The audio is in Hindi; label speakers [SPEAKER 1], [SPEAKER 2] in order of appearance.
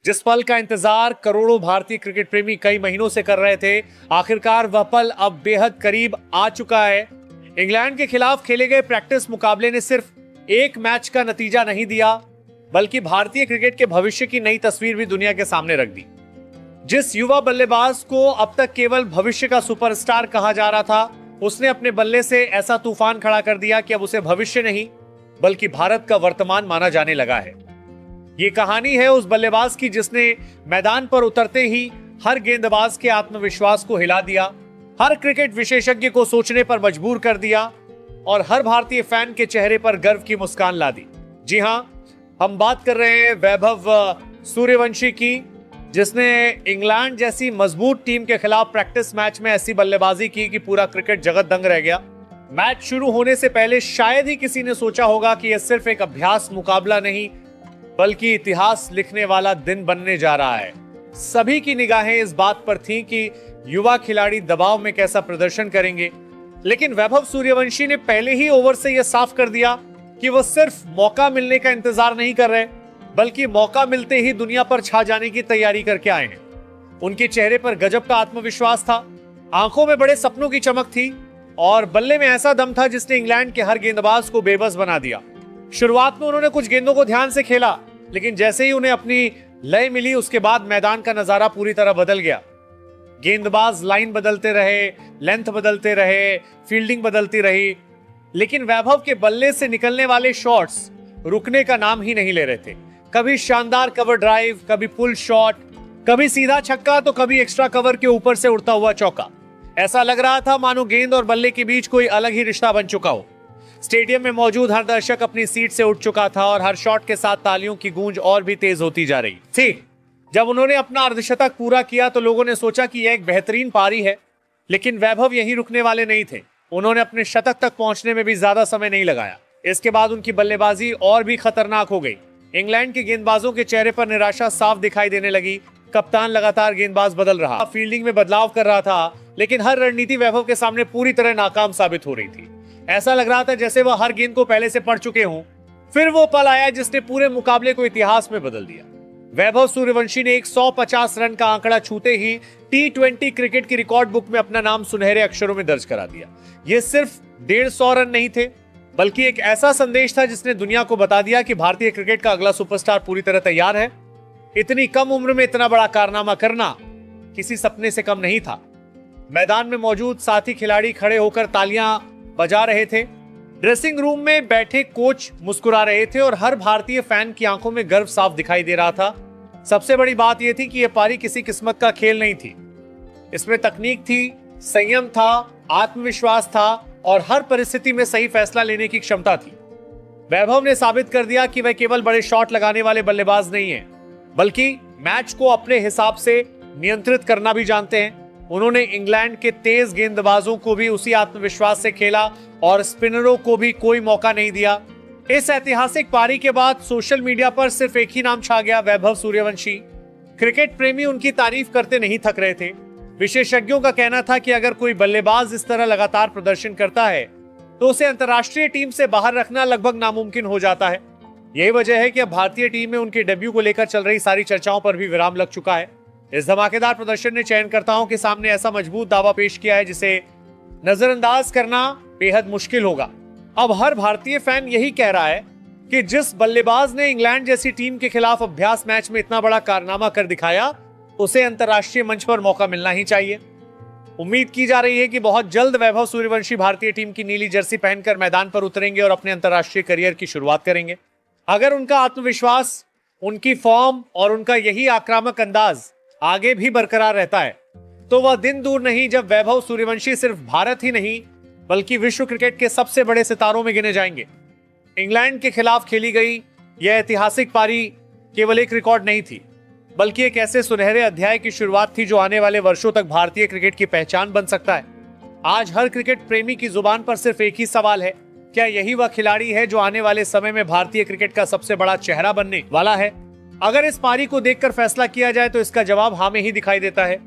[SPEAKER 1] जिस पल का इंतजार करोड़ों भारतीय क्रिकेट प्रेमी कई महीनों से कर रहे थे, आखिरकार वह पल अब बेहद करीब आ चुका है। इंग्लैंड के खिलाफ खेले गए प्रैक्टिस मुकाबले ने सिर्फ एक मैच का नतीजा नहीं दिया, बल्कि भारतीय क्रिकेट के भविष्य की नई तस्वीर भी दुनिया के सामने रख दी। जिस युवा बल्लेबाज को अब तक केवल भविष्य का सुपरस्टार कहा जा रहा था, उसने अपने बल्ले से ऐसा तूफान खड़ा कर दिया कि अब उसे भविष्य नहीं बल्कि भारत का वर्तमान माना जाने लगा है। ये कहानी है उस बल्लेबाज की जिसने मैदान पर उतरते ही हर गेंदबाज के आत्मविश्वास को हिला दिया, हर क्रिकेट विशेषज्ञ को सोचने पर मजबूर कर दिया और हर भारतीय फैन के चेहरे पर गर्व की मुस्कान ला दी। जी हां, हम बात कर रहे हैं वैभव सूर्यवंशी की, जिसने इंग्लैंड जैसी मजबूत टीम के खिलाफ प्रैक्टिस मैच में ऐसी बल्लेबाजी की कि पूरा क्रिकेट जगत दंग रह गया। मैच शुरू होने से पहले शायद ही किसी ने सोचा होगा कि यह सिर्फ एक अभ्यास मुकाबला नहीं बल्कि इतिहास लिखने वाला दिन बनने जा रहा है। सभी की निगाहें इस बात पर थीं कि युवा खिलाड़ी दबाव में कैसा प्रदर्शन करेंगे, लेकिन वैभव सूर्यवंशी ने पहले ही ओवर से यह साफ कर दिया कि वो सिर्फ मौका मिलने का इंतजार नहीं कर रहे, बल्कि मौका मिलते ही दुनिया पर छा जाने की तैयारी करके आए हैं। उनके चेहरे पर गजब का आत्मविश्वास था, आंखों में बड़े सपनों की चमक थी और बल्ले में ऐसा दम था जिसने इंग्लैंड के हर गेंदबाज को बेबस बना दिया। शुरुआत में उन्होंने कुछ गेंदों को ध्यान से खेला, लेकिन जैसे ही उन्हें अपनी लय मिली उसके बाद मैदान का नजारा पूरी तरह बदल गया। गेंदबाज लाइन बदलते रहे, लेंथ बदलते रहे, फील्डिंग बदलती रही, लेकिन वैभव के बल्ले से निकलने वाले शॉट्स रुकने का नाम ही नहीं ले रहे थे। कभी शानदार कवर ड्राइव, कभी पुल शॉट, कभी सीधा छक्का तो कभी एक्स्ट्रा कवर के ऊपर से उड़ता हुआ चौका। ऐसा लग रहा था मानो गेंद और बल्ले के बीच कोई अलग ही रिश्ता बन चुका हो। स्टेडियम में मौजूद हर दर्शक अपनी सीट से उठ चुका था और हर शॉट के साथ तालियों की गूंज और भी तेज होती जा रही थी। जब उन्होंने अपना अर्धशतक पूरा किया तो लोगों ने सोचा कि यह एक बेहतरीन पारी है, लेकिन वैभव यहीं रुकने वाले नहीं थे। उन्होंने अपने शतक तक पहुंचने में भी ज्यादा समय नहीं लगाया। इसके बाद उनकी बल्लेबाजी और भी खतरनाक हो गई। इंग्लैंड के गेंदबाजों के चेहरे पर निराशा साफ दिखाई देने लगी। कप्तान लगातार गेंदबाज बदल रहा, फील्डिंग में बदलाव कर रहा था, लेकिन हर रणनीति वैभव के सामने पूरी तरह नाकाम साबित हो रही थी। ऐसा लग रहा था जैसे वह हर गेंद को पहले से पढ़ चुके हों। फिर वो पल आया जिसने पूरे मुकाबले को इतिहास में बदल दिया। वैभव सूर्यवंशी ने 150 रन का आंकड़ा छूते ही T20 क्रिकेट की रिकॉर्ड बुक में अपना नाम सुनहरे अक्षरों में दर्ज करा दिया। ये सिर्फ 150 रन नहीं थे, बल्कि एक ऐसा संदेश था जिसने दुनिया को बता दिया कि भारतीय क्रिकेट का अगला सुपरस्टार पूरी तरह तैयार है। इतनी कम उम्र में इतना बड़ा कारनामा करना किसी सपने से कम नहीं था। मैदान में मौजूद साथी खिलाड़ी खड़े होकर तालियां बजा रहे थे, ड्रेसिंग रूम में बैठे कोच मुस्कुरा रहे थे और हर भारतीय फैन की आंखों में गर्व साफ दिखाई दे रहा था। सबसे बड़ी बात यह थी कि यह पारी किसी किस्मत का खेल नहीं थी। इसमें तकनीक थी, संयम था, आत्मविश्वास था और हर परिस्थिति में सही फैसला लेने की क्षमता थी। वैभव ने साबित कर दिया कि वह केवल बड़े शॉट लगाने वाले बल्लेबाज नहीं हैं, बल्कि मैच को अपने हिसाब से नियंत्रित करना भी जानते हैं। उन्होंने इंग्लैंड के तेज गेंदबाजों को भी उसी आत्मविश्वास से खेला और स्पिनरों को भी कोई मौका नहीं दिया। इस ऐतिहासिक पारी के बाद सोशल मीडिया पर सिर्फ एक ही नाम छा गया, वैभव सूर्यवंशी। क्रिकेट प्रेमी उनकी तारीफ करते नहीं थक रहे थे। विशेषज्ञों का कहना था कि अगर कोई बल्लेबाज इस तरह लगातार प्रदर्शन करता है तो उसे अंतर्राष्ट्रीय टीम से बाहर रखना लगभग नामुमकिन हो जाता है। यही वजह है कि अब भारतीय टीम में उनके डेब्यू को लेकर चल रही सारी चर्चाओं पर भी विराम लग चुका है। इस धमाकेदार प्रदर्शन ने चयनकर्ताओं के सामने ऐसा मजबूत दावा पेश किया है जिसे नजरअंदाज करना बेहद मुश्किल होगा। अब हर भारतीय फैन यही कह रहा है कि जिस बल्लेबाज ने इंग्लैंड जैसी टीम के खिलाफ अभ्यास मैच में इतना बड़ा कारनामा कर दिखाया, उसे अंतर्राष्ट्रीय मंच पर मौका मिलना ही चाहिए। उम्मीद की जा रही है कि बहुत जल्द वैभव सूर्यवंशी भारतीय टीम की नीली जर्सी पहनकर मैदान पर उतरेंगे और अपने अंतर्राष्ट्रीय करियर की शुरुआत करेंगे। अगर उनका आत्मविश्वास, उनकी फॉर्म और उनका यही आक्रामक अंदाज आगे भी बरकरार रहता है, तो वह दिन दूर नहीं जब वैभव सूर्यवंशी सिर्फ भारत ही नहीं बल्कि विश्व क्रिकेट के सबसे बड़े सितारों में गिने जाएंगे। इंग्लैंड के खिलाफ खेली गई यह ऐतिहासिक पारी केवल एक रिकॉर्ड नहीं थी, बल्कि एक ऐसे सुनहरे अध्याय की शुरुआत थी जो आने वाले वर्षों तक भारतीय क्रिकेट की पहचान बन सकता है। आज हर क्रिकेट प्रेमी की जुबान पर सिर्फ एक ही सवाल है, क्या यही वह खिलाड़ी है जो आने वाले समय में भारतीय क्रिकेट का सबसे बड़ा चेहरा बनने वाला है? अगर इस पारी को देखकर फैसला किया जाए तो इसका जवाब हाँ में ही दिखाई देता है।